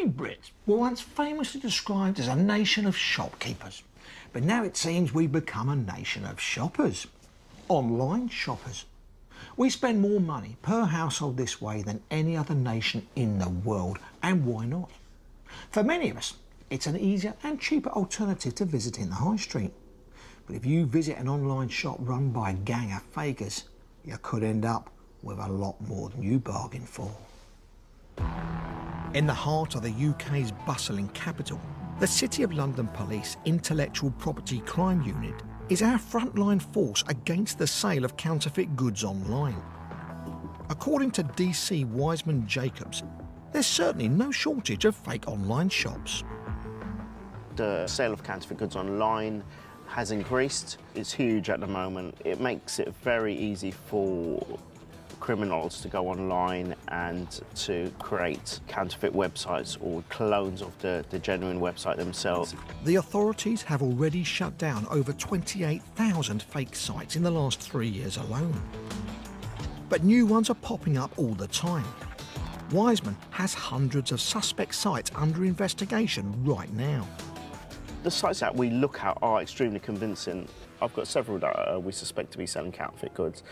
We Brits were once famously described as a nation of shopkeepers, but now it seems we've become a nation of shoppers. Online shoppers. We spend more money per household this way than any other nation in the world, and why not? For many of us, it's an easier and cheaper alternative to visiting the high street. But if you visit an online shop run by a gang of fakers, you could end up with a lot more than you bargained for. In the heart of the UK's bustling capital, the City of London Police Intellectual Property Crime Unit is our frontline force against the sale of counterfeit goods online. According to DC Wiseman Jacobs, there's certainly no shortage of fake online shops. The sale of counterfeit goods online has increased. It's huge at the moment. It makes it very easy for criminals to go online and to create counterfeit websites or clones of the genuine website themselves. The authorities have already shut down over 28,000 fake sites in the last 3 years alone. But new ones are popping up all the time. Wiseman has hundreds of suspect sites under investigation right now. The sites that we look at are extremely convincing. I've got several that we suspect to be selling counterfeit goods.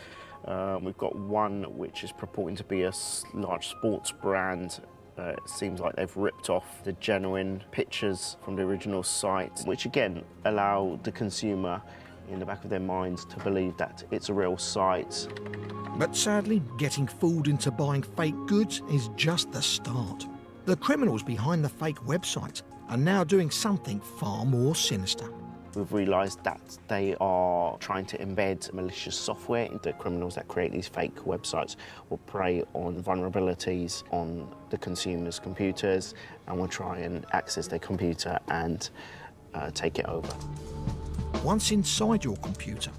We've got one which is purporting to be a large sports brand. It seems like they've ripped off the genuine pictures from the original site, which again allow the consumer in the back of their minds to believe that it's a real site. But sadly, getting fooled into buying fake goods is just the start. The criminals behind the fake websites are now doing something far more sinister. We've realised that they are trying to embed malicious software into criminals that create these fake websites will prey on vulnerabilities on the consumer's computers and will try and access their computer and take it over. Once inside your computer,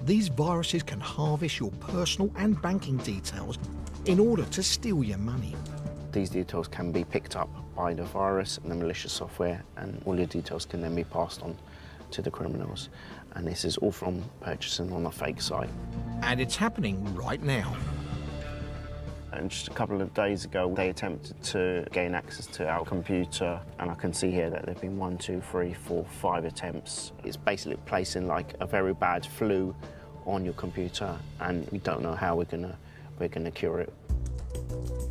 these viruses can harvest your personal and banking details in order to steal your money. These details can be picked up by the virus and the malicious software, and all your details can then be passed on to the criminals. And this is all from purchasing on a fake site. And it's happening right now. And just a couple of days ago, they attempted to gain access to our computer, and I can see here that there have been 1, 2, 3, 4, 5 attempts. It's basically placing like a very bad flu on your computer, and we don't know how we're gonna cure it.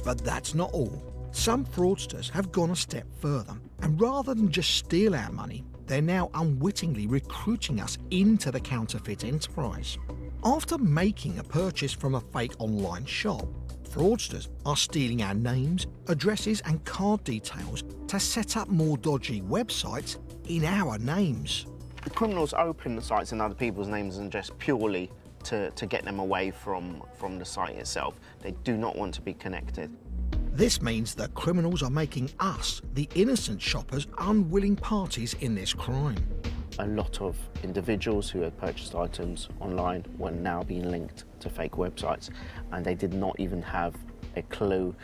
But that's not all. Some fraudsters have gone a step further, and rather than just steal our money, they're now unwittingly recruiting us into the counterfeit enterprise. After making a purchase from a fake online shop, fraudsters are stealing our names, addresses and card details to set up more dodgy websites in our names. The criminals open the sites in other people's names and just purely to get them away from the site itself. They do not want to be connected. This means that criminals are making us, the innocent shoppers, unwilling parties in this crime. A lot of individuals who had purchased items online were now being linked to fake websites, and they did not even have a clue.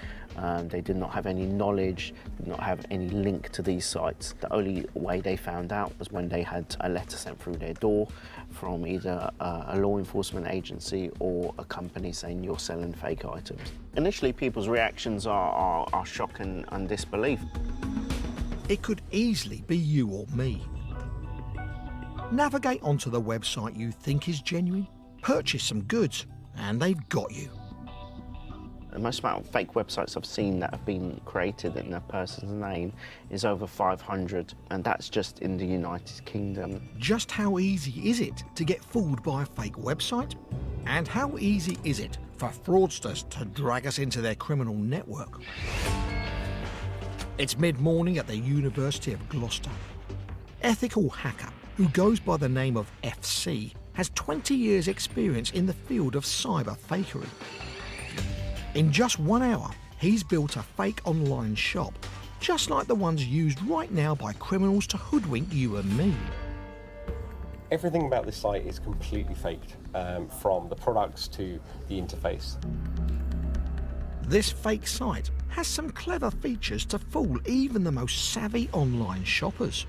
They did not have any knowledge, did not have any link to these sites. The only way they found out was when they had a letter sent through their door from either a law enforcement agency or a company saying you're selling fake items. Initially, people's reactions are shock and disbelief. It could easily be you or me. Navigate onto the website you think is genuine, purchase some goods, and they've got you. The most amount of fake websites I've seen that have been created in a person's name is over 500, and that's just in the United Kingdom. Just how easy is it to get fooled by a fake website? And how easy is it for fraudsters to drag us into their criminal network? It's mid-morning at the University of Gloucester. Ethical hacker, who goes by the name of FC, has 20 years' experience in the field of cyber fakery. In just 1 hour, he's built a fake online shop, just like the ones used right now by criminals to hoodwink you and me. Everything about this site is completely faked, from the products to the interface. This fake site has some clever features to fool even the most savvy online shoppers.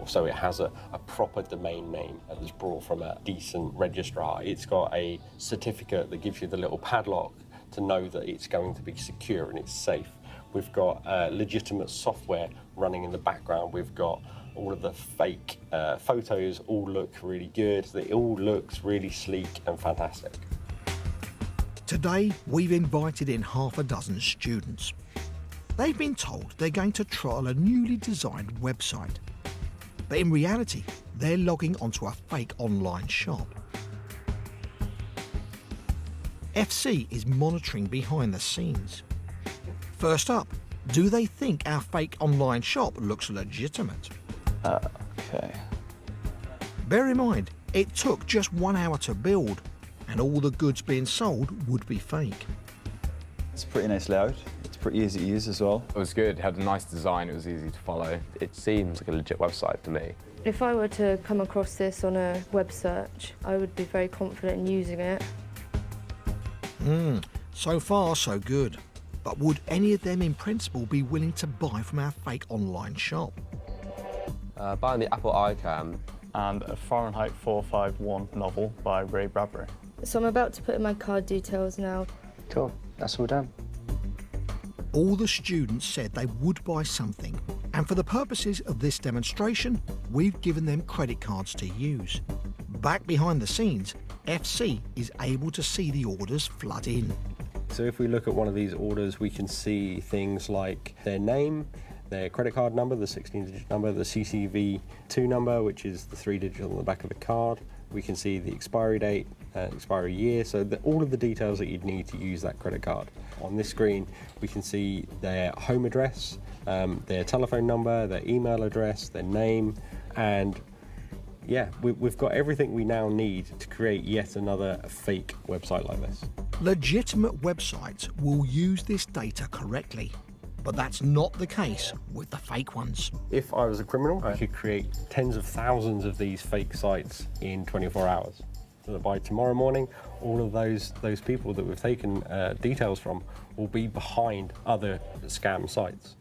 So it has a proper domain name that's brought from a decent registrar. It's got a certificate that gives you the little padlock to know that it's going to be secure and it's safe. We've got legitimate software running in the background. We've got all of the fake photos all look really good. It all looks really sleek and fantastic. Today, we've invited in half a dozen students. They've been told they're going to trial a newly designed website. But in reality, they're logging onto a fake online shop. FC is monitoring behind the scenes. First up, do they think our fake online shop looks legitimate? Okay. Bear in mind, it took just 1 hour to build, and all the goods being sold would be fake. It's a pretty nice layout. It's pretty easy to use as well. It was good, it had a nice design, it was easy to follow. It seems like a legit website to me. If I were to come across this on a web search, I would be very confident in using it. So far, so good. But would any of them in principle be willing to buy from our fake online shop? Buying the Apple iCam. And a Fahrenheit 451 novel by Ray Bradbury. So I'm about to put in my card details now. Cool, that's all done. All the students said they would buy something, and for the purposes of this demonstration, we've given them credit cards to use. Back behind the scenes, FC is able to see the orders flood in. So if we look at one of these orders, we can see things like their name, their credit card number, the 16-digit number, the CCV2 number, which is the 3 digits on the back of the card. We can see the expiry date, expiry year, so all of the details that you'd need to use that credit card. On this screen, we can see their home address, their telephone number, their email address, their name, and yeah, we've got everything we now need to create yet another fake website like this. Legitimate websites will use this data correctly, but that's not the case with the fake ones. If I was a criminal, I could create tens of thousands of these fake sites in 24 hours. So that by tomorrow morning, all of those people that we've taken details from will be behind other scam sites.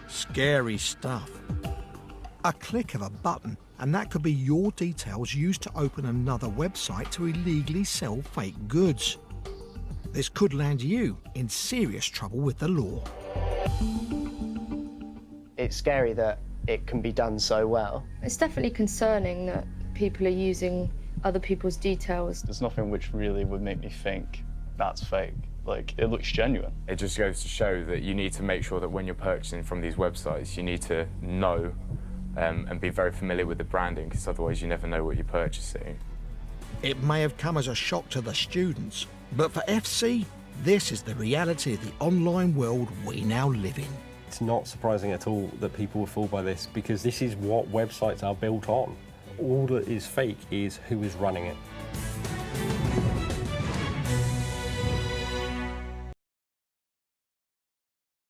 Scary stuff. A click of a button, and that could be your details used to open another website to illegally sell fake goods. This could land you in serious trouble with the law. It's scary that it can be done so well. It's definitely concerning that people are using other people's details. There's nothing which really would make me think that's fake. Like, it looks genuine. It just goes to show that you need to make sure that when you're purchasing from these websites, you need to know and be very familiar with the branding, because otherwise you never know what you're purchasing. It may have come as a shock to the students, but for FC, this is the reality of the online world we now live in. It's not surprising at all that people were fooled by this, because this is what websites are built on. All that is fake is who is running it.